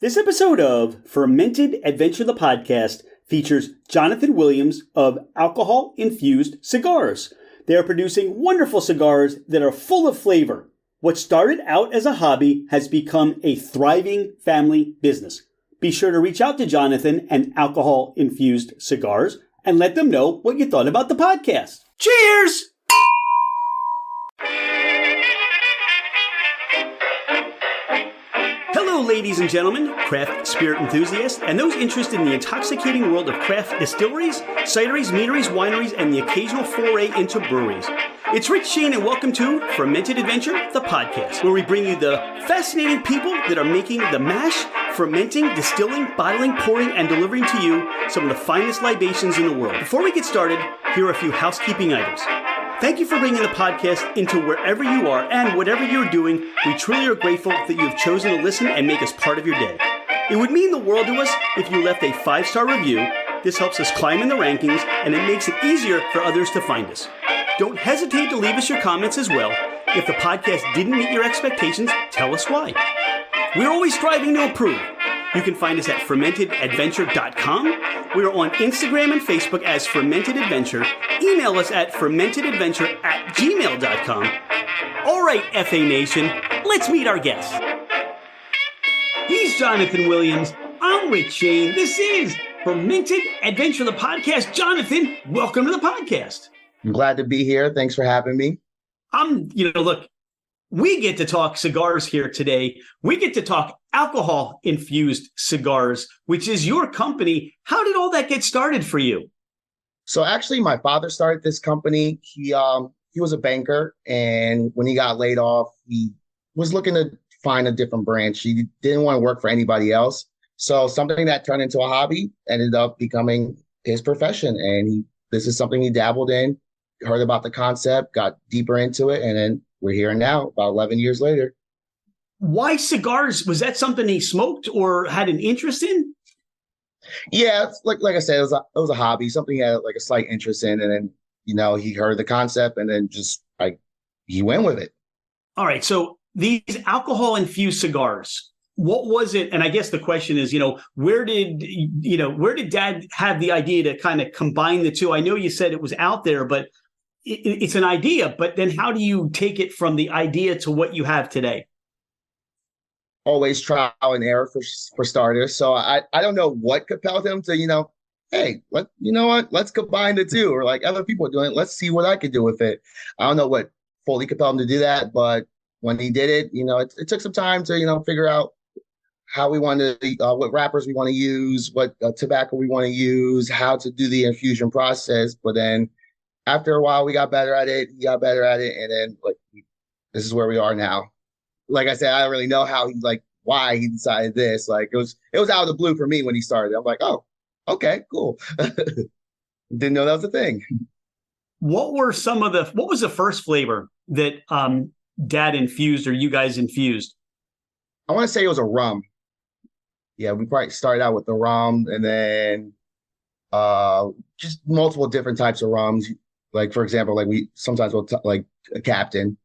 This episode of Fermented Adventure the Podcast features Johathan Williams of Alcohol Infused Cigars. They are producing wonderful cigars that are full of flavor. What started out as a hobby has become a thriving family business. Be sure to reach out to Johathan and Alcohol Infused Cigars and let them know what you thought about the podcast. Cheers! Hello, ladies and gentlemen, craft spirit enthusiasts, and those interested in the intoxicating world of craft distilleries, cideries, meaderies, wineries, and the occasional foray into breweries. It's Rich Shane, and welcome to Fermented Adventure, the podcast, where we bring you the fascinating people that are making the mash, fermenting, distilling, bottling, pouring, and delivering to you some of the finest libations in the world. Before we get started, here are a few housekeeping items. Thank you for bringing the podcast into wherever you are and whatever you're doing. We truly are grateful that you have chosen to listen and make us part of your day. It would mean the world to us if you left a 5-star review. This helps us climb in the rankings, and it makes it easier for others to find us. Don't hesitate to leave us your comments as well. If the podcast didn't meet your expectations, tell us why. We're always striving to improve. You can find us at fermentedadventure.com. We are on Instagram and Facebook as Fermented Adventure. Email us at fermentedadventure@gmail.com. All right, FA Nation, let's meet our guest. He's Johathan Williams. I'm Rich Shane. This is Fermented Adventure, the podcast. Johathan, welcome to the podcast. I'm glad to be here. Thanks for having me. Look, we get to talk cigars here today. We get to talk alcohol-infused cigars, which is your company. How did all that get started for you? So actually, my father started this company. He was a banker, and when he got laid off, he was looking to find a different branch. He didn't want to work for anybody else. So something that turned into a hobby ended up becoming his profession, and this is something he dabbled in, heard about the concept, got deeper into it, and then we're here now, about 11 years later. Why cigars? Was that something he smoked or had an interest in? Yeah, like I said, it was a hobby, something he had like a slight interest in, and then he heard the concept, and then just he went with it. All right, so these alcohol infused cigars, what was it? And I guess the question is, where did Dad have the idea to kind of combine the two? I know you said it was out there, but it's an idea. But then how do you take it from the idea to what you have today? Always trial and error for starters. So I don't know what compelled him to, hey, let's combine the two, or like other people are doing it. Let's see what I could do with it. I don't know what fully compelled him to do that, but when he did it, it took some time to, figure out how we want to, what wrappers we want to use, what tobacco we want to use, how to do the infusion process. But then after a while, we got better at it. He got better at it. And then this is where we are now. Like I said, I don't really know why he decided this. It was out of the blue for me when he started. I'm like, oh, okay, cool. Didn't know that was a thing. What was the first flavor that Dad infused or you guys infused? I want to say it was a rum. Yeah, we probably started out with the rum, and then just multiple different types of rums. Like, for example, we sometimes we'll like a Captain.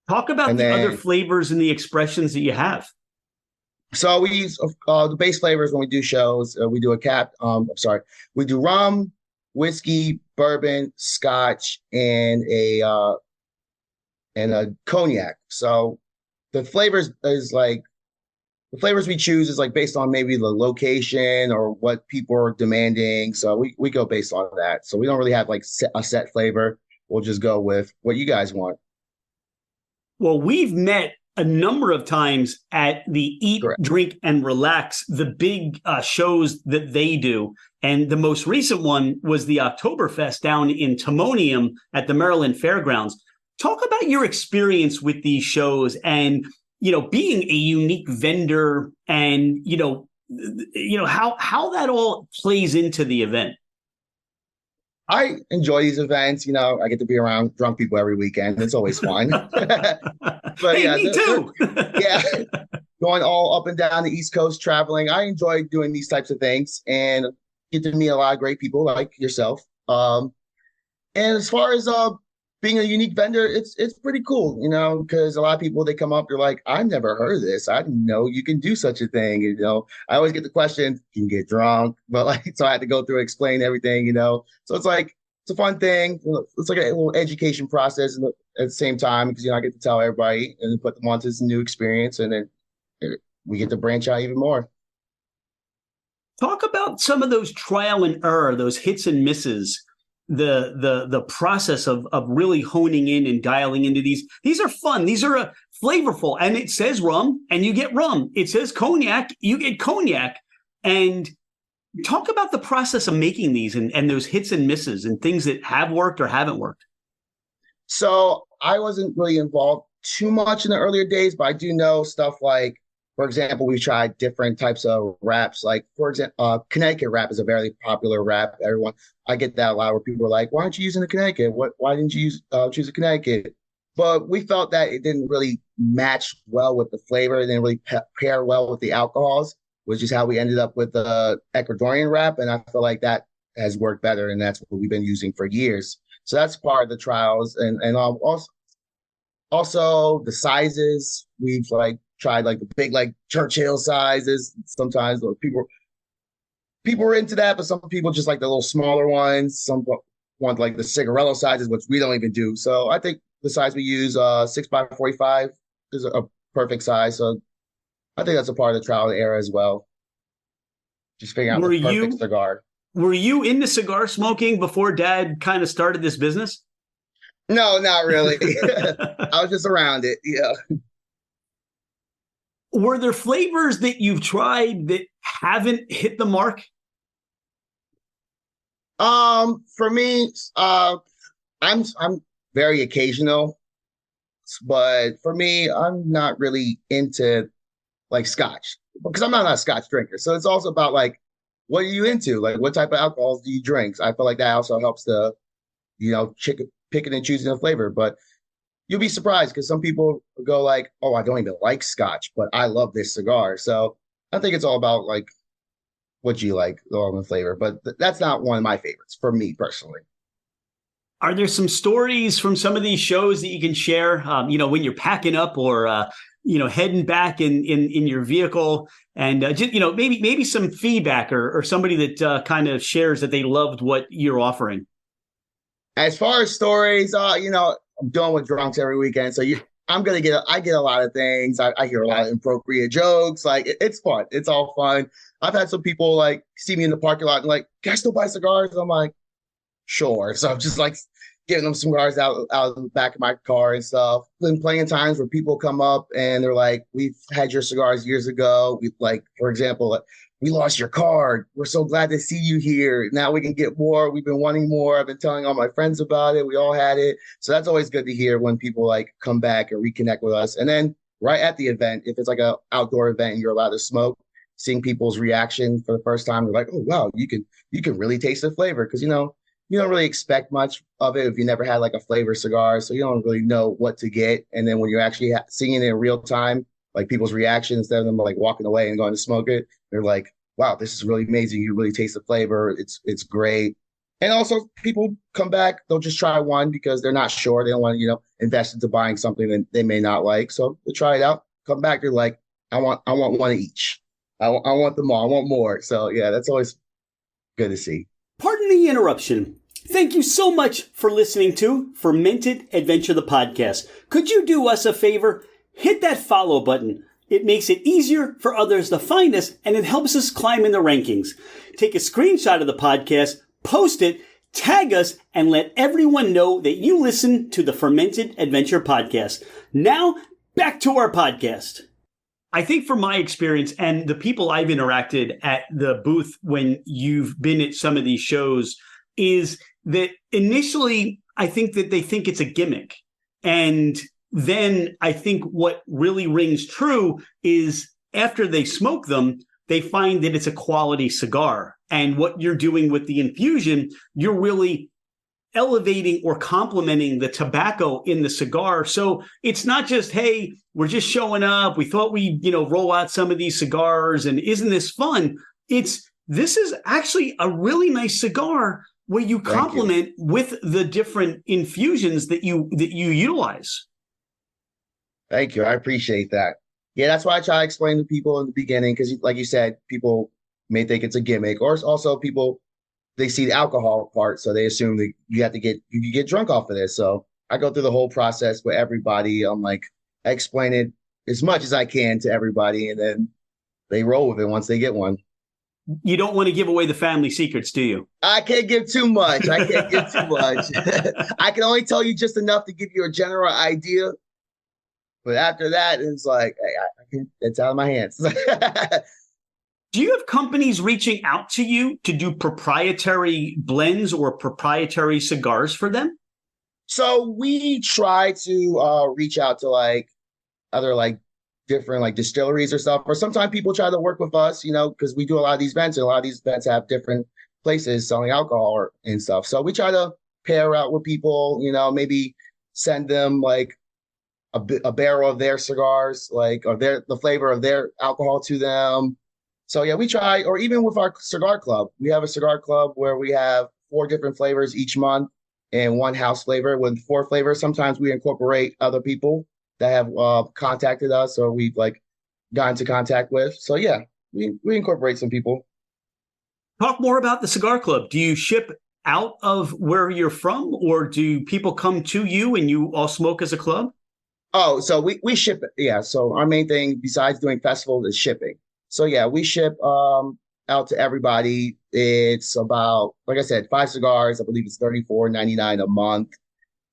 Talk about the other flavors and the expressions that you have. So we use the base flavors when we do shows. We do we do rum, whiskey, bourbon, scotch, and a cognac. So the flavors we choose is based on maybe the location or what people are demanding. So we go based on that. So we don't really have a set flavor. We'll just go with what you guys want. Well, we've met a number of times at the Eat, Correct. Drink, and Relax, the big shows that they do. And the most recent one was the Oktoberfest down in Timonium at the Maryland Fairgrounds. Talk about your experience with these shows and, being a unique vendor and, how that all plays into the event. I enjoy these events. I get to be around drunk people every weekend. It's always fun. But hey, yeah, me too. Yeah, going all up and down the East Coast, traveling. I enjoy doing these types of things and get to meet a lot of great people like yourself. And as far as being a unique vendor, it's pretty cool, because a lot of people they come up, they're like, I've never heard of this. I didn't know you can do such a thing. I always get the question, can you get drunk? But like, so I had to go through and explain everything. So it's like it's a fun thing. It's like a little education process, and at the same time, because I get to tell everybody and then put them onto this new experience, and then we get to branch out even more. Talk about some of those trial and error, those hits and misses, the process of really honing in and dialing into these. These are fun. These are flavorful. And it says rum, and you get rum. It says cognac, you get cognac. And talk about the process of making these and those hits and misses and things that have worked or haven't worked. So I wasn't really involved too much in the earlier days, but I do know stuff like, for example, we tried different types of wraps. Like, for example, Connecticut wrap is a very popular wrap. I get that a lot where people are like, why aren't you using the Connecticut? Why didn't you choose a Connecticut? But we felt that it didn't really match well with the flavor. It didn't really pair well with the alcohols, which is how we ended up with the Ecuadorian wrap. And I feel like that has worked better, and that's what we've been using for years. So that's part of the trials. And also the sizes. We've tried the big Churchill sizes. Sometimes people are into that, but some people just like the little smaller ones. Some want the cigarello sizes, which we don't even do. So I think the size we use, 6x45, is a perfect size. So I think that's a part of the trial and error as well. Just figuring out the perfect cigar. Were you into cigar smoking before Dad kind of started this business? No, not really. I was just around it. Yeah. Were there flavors that you've tried that haven't hit the mark? For me, I'm very occasional, but for me, I'm not really into Scotch because I'm not a Scotch drinker. So it's also about what are you into? What type of alcohols do you drink? So I feel like that also helps the, picking and choosing the flavor. But you'll be surprised because some people go oh, I don't even like Scotch, but I love this cigar. So I think it's all about what you like on the flavor. But that's not one of my favorites for me personally. Are there some stories from some of these shows that you can share? When you're packing up or heading back in your vehicle, and just maybe some feedback or somebody that kind of shares that they loved what you're offering. As far as stories, I'm doing with drunks every weekend, so I get a lot of things. I hear a lot of inappropriate jokes. It's fun. It's all fun. I've had some people see me in the parking lot and can I still buy cigars? I'm like, sure. So I'm just giving them cigars out of the back of my car and stuff. Been plenty of times where people come up and they're like, we've had your cigars years ago. We for example, we lost your card. We're so glad to see you here. Now we can get more. We've been wanting more. I've been telling all my friends about it. We all had it. So that's always good to hear when people come back and reconnect with us. And then right at the event, if it's an outdoor event and you're allowed to smoke, seeing people's reaction for the first time, they're like, oh, wow, you can really taste the flavor. Because, you don't really expect much of it if you never had a flavor cigar. So you don't really know what to get. And then when you're actually seeing it in real time, people's reaction, instead of them walking away and going to smoke it, they're like, wow, this is really amazing. You really taste the flavor. It's great. And also people come back, they'll just try one because they're not sure. They don't want to, invest into buying something that they may not like. So they try it out, come back, they're like, I want one of each. I want them all. I want more. So yeah, that's always good to see. Pardon the interruption. Thank you so much for listening to Fermented Adventure, the podcast. Could you do us a favor? Hit that follow button. It makes it easier for others to find us, and it helps us climb in the rankings. Take a screenshot of the podcast, post it, tag us, and let everyone know that you listen to the Fermented Adventure podcast. Now, back to our podcast. I think from my experience and the people I've interacted at the booth when you've been at some of these shows is that initially I think that they think it's a gimmick. And then I think what really rings true is after they smoke them, they find that it's a quality cigar. And what you're doing with the infusion, you're really elevating or complementing the tobacco in the cigar. So it's not just, hey, we're just showing up. We thought we'd, roll out some of these cigars and isn't this fun? This is actually a really nice cigar where you Thank you. complement with the different infusions that you utilize. Thank you. I appreciate that. Yeah, that's why I try to explain to people in the beginning, because like you said, people may think it's a gimmick, or it's also people, they see the alcohol part, so they assume that you get drunk off of this. So I go through the whole process with everybody. I'm like, I explain it as much as I can to everybody, and then they roll with it once they get one. You don't want to give away the family secrets, do you? I can't give too much. I can't give too much. I can only tell you just enough to give you a general idea. But after that, it's like, hey, it's out of my hands. Do you have companies reaching out to you to do proprietary blends or proprietary cigars for them? So we try to reach out to like other like different like distilleries or stuff. Or sometimes people try to work with us, because we do a lot of these events, and a lot of these events have different places selling alcohol and stuff. So we try to pair out with people, maybe send them like a barrel of their cigars, like or the flavor of their alcohol to them. So yeah, we try, or even with our cigar club, we have a cigar club where we have 4 different flavors each month and one house flavor with 4 flavors. Sometimes we incorporate other people that have contacted us or we've like got into contact with. So yeah, we incorporate some people. Talk more about the cigar club. Do you ship out of where you're from, or do people come to you and you all smoke as a club? Oh, so we ship it. Yeah. So our main thing besides doing festivals is shipping. So yeah, we ship out to everybody. It's about, like I said, 5 cigars. I believe it's $34.99 a month.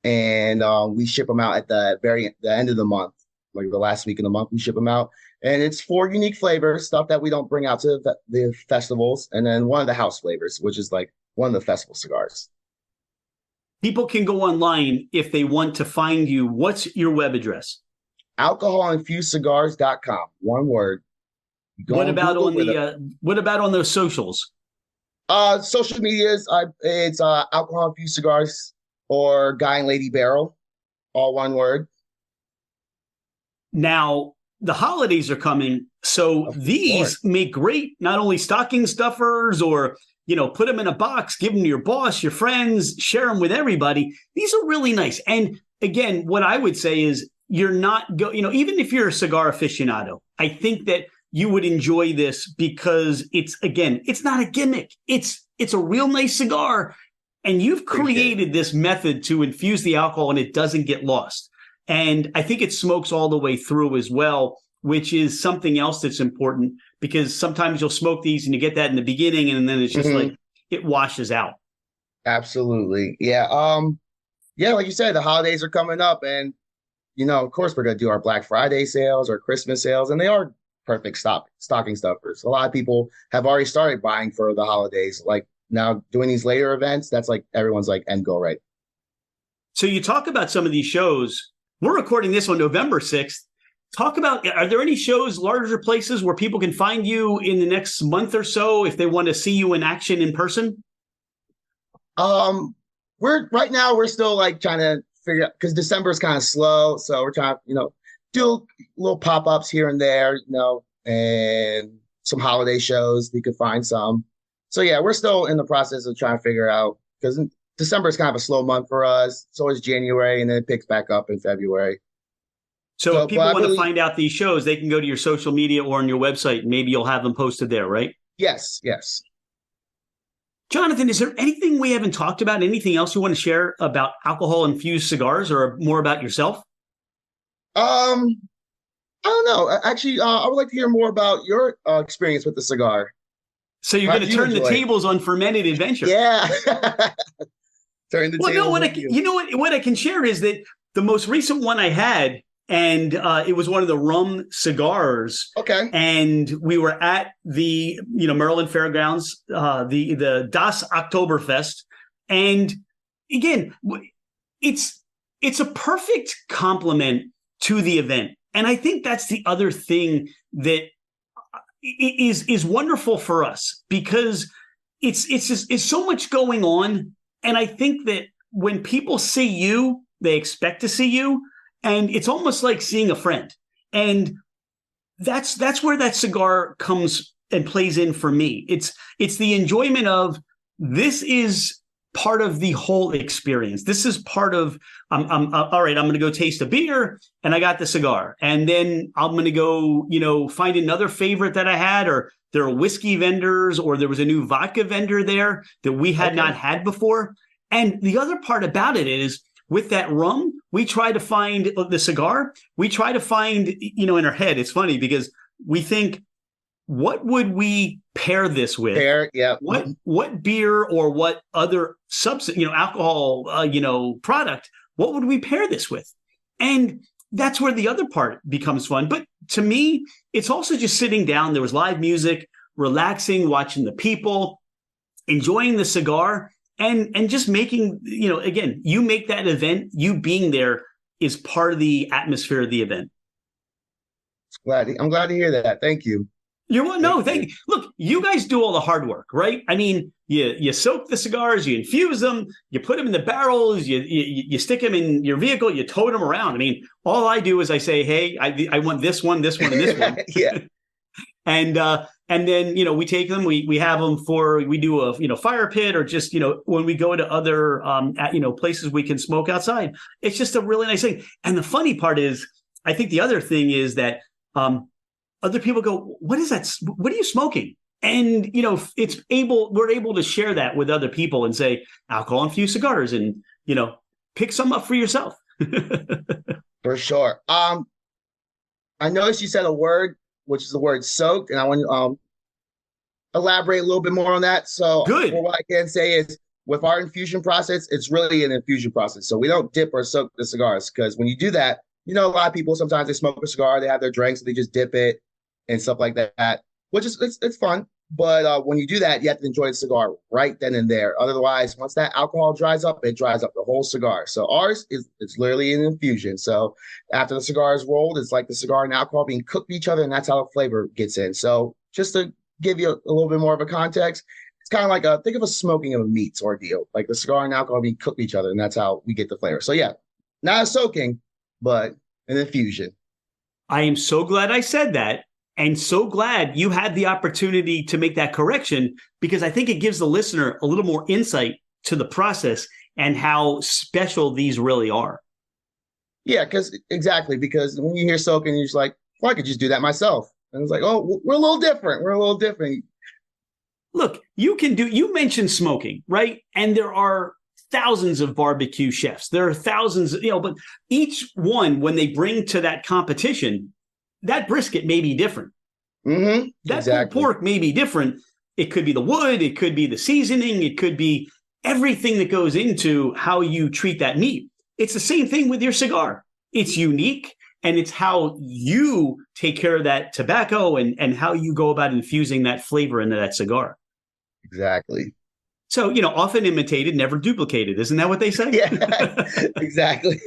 And we ship them out at the end of the month, like the last week of the month, we ship them out. And it's 4 unique flavors, stuff that we don't bring out to the festivals. And then one of the house flavors, which is like one of the festival cigars. People can go online if they want to find you. What's your web address? Alcoholinfusedcigars.com. One word. What about on what about on those socials? Social medias, it's Alcohol Infused Cigars or Guy and Lady Barrel, all one word. Now, the holidays are coming, so these make great not only stocking stuffers or put them in a box, give them to your boss, your friends, share them with everybody. These are really nice. And again, what I would say is you're not even if you're a cigar aficionado, I think that you would enjoy this because it's not a gimmick. It's a real nice cigar. And you've created this method to infuse the alcohol and it doesn't get lost. And I think it smokes all the way through as well, which is something else that's important because sometimes you'll smoke these and you get that in the beginning and then it's just like it washes out. Absolutely. Yeah. Yeah, like you said, the holidays are coming up and of course we're gonna do our Black Friday sales or Christmas sales, and they are perfect stocking stuffers. A lot of people have already started buying for the holidays. Like now doing these later events, that's like everyone's like end goal, right? So you talk about some of these shows. We're recording this on November 6th. Talk about, are there any shows, larger places where people can find you in the next month or so if they want to see you in action in person? We're still like trying to figure out because December is kind of slow. So we're trying to, do little pop-ups here and there, and some holiday shows. We could find some. So yeah, we're still in the process of trying to figure out because December is kind of a slow month for us. So is January, and then it picks back up in February. So if people want to find out these shows, they can go to your social media or on your website. And maybe you'll have them posted there, right? Yes, yes. Johathan, is there anything we haven't talked about? Anything else you want to share about alcohol-infused cigars or more about yourself? I don't know. Actually, I would like to hear more about your experience with the cigar. So you're going to turn the tables on Fermented Adventure. Yeah. Turn the tables. No, what I can share is that the most recent one I had, and it was one of the rum cigars. Okay. And we were at the Maryland Fairgrounds, the Das Oktoberfest, and again, it's a perfect complement to the event. And I think that's the other thing that is wonderful for us because it's so much going on. And I think that when people see you, they expect to see you. And it's almost like seeing a friend. And that's where that cigar comes and plays in for me. It's the enjoyment of this is part of the whole experience. This is part of, all right, I'm going to go taste a beer and I got the cigar. And then I'm going to go, find another favorite that I had, or there are whiskey vendors, or there was a new vodka vendor there that we had not had before. And the other part about it is, with that rum, we try to find the cigar. We try to find, in our head, it's funny because we think, what would we pair this with? What beer or what other substance, alcohol, product, what would we pair this with? And that's where the other part becomes fun. But to me, it's also just sitting down. There was live music, relaxing, watching the people, enjoying the cigar, and just making, again, you make that event, you being there is part of the atmosphere of the event. I'm glad to hear that. Thank you. Thank you. Look, you guys do all the hard work, right? I mean, you soak the cigars, you infuse them, you put them in the barrels, you stick them in your vehicle, you tote them around. I mean, all I do is I say, hey, I want this one, and this one. Yeah. And then, we take them, we have them we do a fire pit, or just, when we go to other, places we can smoke outside. It's just a really nice thing. And the funny part is, I think the other thing is that, other people go, what is that? What are you smoking? And, we're able to share that with other people and say, alcohol infused cigars, and, pick some up for yourself. For sure. I noticed you said a word, which is the word soaked, and I want to elaborate a little bit more on that. So good. What I can say is, with our infusion process, it's really an infusion process. So we don't dip or soak the cigars, because when you do that, a lot of people, sometimes they smoke a cigar, they have their drinks, and they just dip it and stuff like that, which is it's fun. But when you do that, you have to enjoy the cigar right then and there. Otherwise, once that alcohol dries up, it dries up the whole cigar. So ours it's literally an infusion. So after the cigar is rolled, it's like the cigar and alcohol being cooked with each other, and that's how the flavor gets in. So just to give you a little bit more of a context, it's kind of like think of a smoking of a meats ordeal, like the cigar and alcohol being cooked with each other, and that's how we get the flavor. So yeah, not a soaking, but an infusion. I am so glad I said that. And so glad you had the opportunity to make that correction, because I think it gives the listener a little more insight to the process and how special these really are. Yeah, because when you hear soaking, you're just like, well, I could just do that myself. And it's like, oh, we're a little different. Look, you mentioned smoking, right? And there are thousands of barbecue chefs. There are thousands, but each one, when they bring to that competition, that brisket may be different. Mm-hmm. That pork may be different. It could be the wood. It could be the seasoning. It could be everything that goes into how you treat that meat. It's the same thing with your cigar. It's unique, and it's how you take care of that tobacco and how you go about infusing that flavor into that cigar. Exactly. So, often imitated, never duplicated. Isn't that what they say? Yeah, exactly.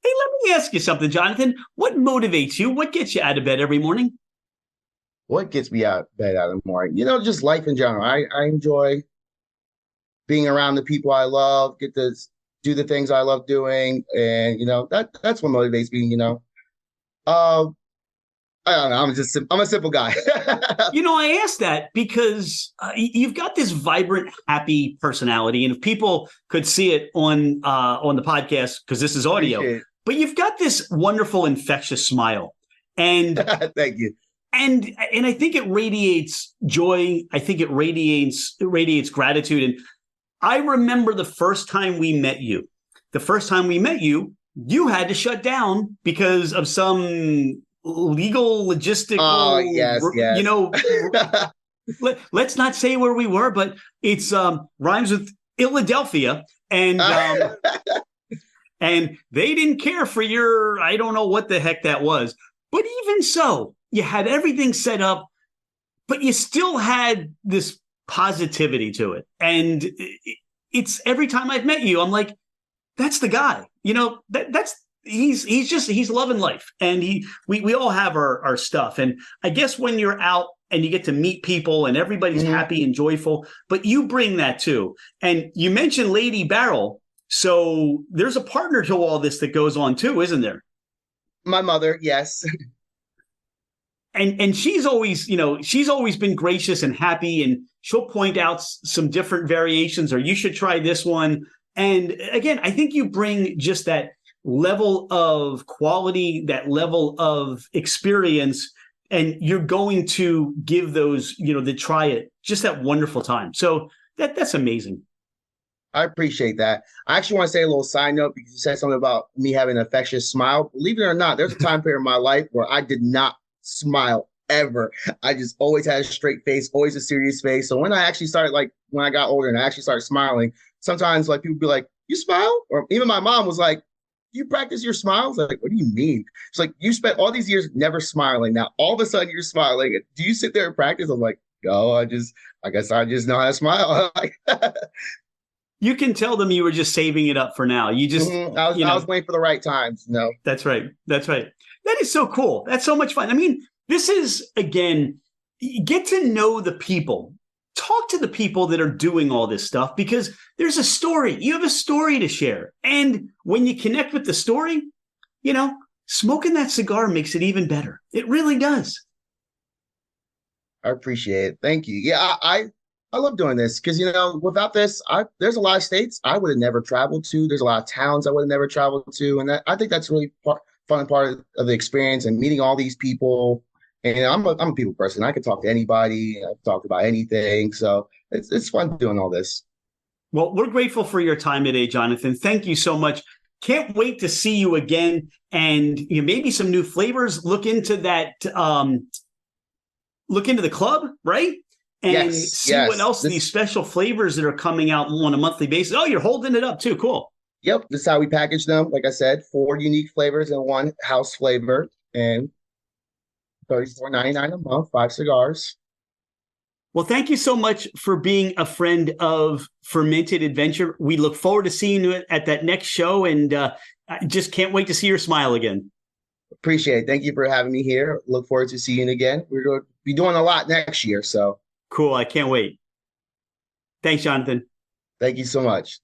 Hey, let me ask you something, Johathan. What motivates you? What gets you out of bed every morning? What gets me out of bed in the morning? Just life in general. I enjoy being around the people I love, get to do the things I love doing. And, that's what motivates me, I don't know. I'm a simple guy. I asked that because you've got this vibrant, happy personality. And if people could see it on the podcast, because this is audio, but you've got this wonderful, infectious smile. And thank you. And I think it radiates joy. I think it radiates gratitude. And I remember the first time we met you. You had to shut down because of some legal, logistical. Oh, yes. Let's not say where we were, but it's rhymes with Philadelphia, and and they didn't care for your, I don't know what the heck that was, but even so, you had everything set up, but you still had this positivity to it, and it's every time I've met you, I'm like, that's the guy, that's. He's loving life, and we all have our stuff. And I guess when you're out and you get to meet people and everybody's happy and joyful, but you bring that too. And you mentioned Lady Barrel. So there's a partner to all this that goes on too, isn't there? My mother. Yes. and she's always, she's always been gracious and happy, and she'll point out some different variations, or you should try this one. And again, I think you bring just that level of quality, that level of experience, and you're going to give those, that try it, just that wonderful time. So that's amazing. I appreciate that. I actually want to say a little side note because you said something about me having an infectious smile. Believe it or not, there's a time period in my life where I did not smile ever. I just always had a straight face, always a serious face. So when I actually started, like when I got older and I actually started smiling, sometimes like people be like, "You smile?" Or even my mom was like, "You practice your smiles?" Like, what do you mean? It's like you spent all these years never smiling. Now all of a sudden you're smiling. Do you sit there and practice? I'm like, "No, I guess I just know how to smile." Like, You can tell them you were just saving it up for now. You just, I was waiting for the right times. No, that's right. That's right. That is so cool. That's so much fun. I mean, this is, again, get to know the people. Talk to the people that are doing all this stuff, because there's a story. You have a story to share. And when you connect with the story, smoking that cigar makes it even better. It really does. I appreciate it. Thank you. Yeah, I love doing this because without this, there's a lot of states I would have never traveled to. There's a lot of towns I would have never traveled to, and I think that's really fun part of the experience and meeting all these people. And I'm a people person. I can talk to anybody. I've talked about anything, so it's fun doing all this. Well, we're grateful for your time today, Johathan. Thank you so much. Can't wait to see you again, and maybe some new flavors. Look into that. Look into the club, right? And see what else these special flavors that are coming out on a monthly basis. Oh, you're holding it up too. Cool. Yep, this is how we package them. Like I said, 4 unique flavors and 1 house flavor, and $34.99 a month, 5 cigars. Well, thank you so much for being a friend of Fermented Adventure. We look forward to seeing you at that next show, and I just can't wait to see your smile again. Appreciate it. Thank you for having me here. Look forward to seeing you again. We're going to be doing a lot next year, so. Cool. I can't wait. Thanks, Johathan. Thank you so much.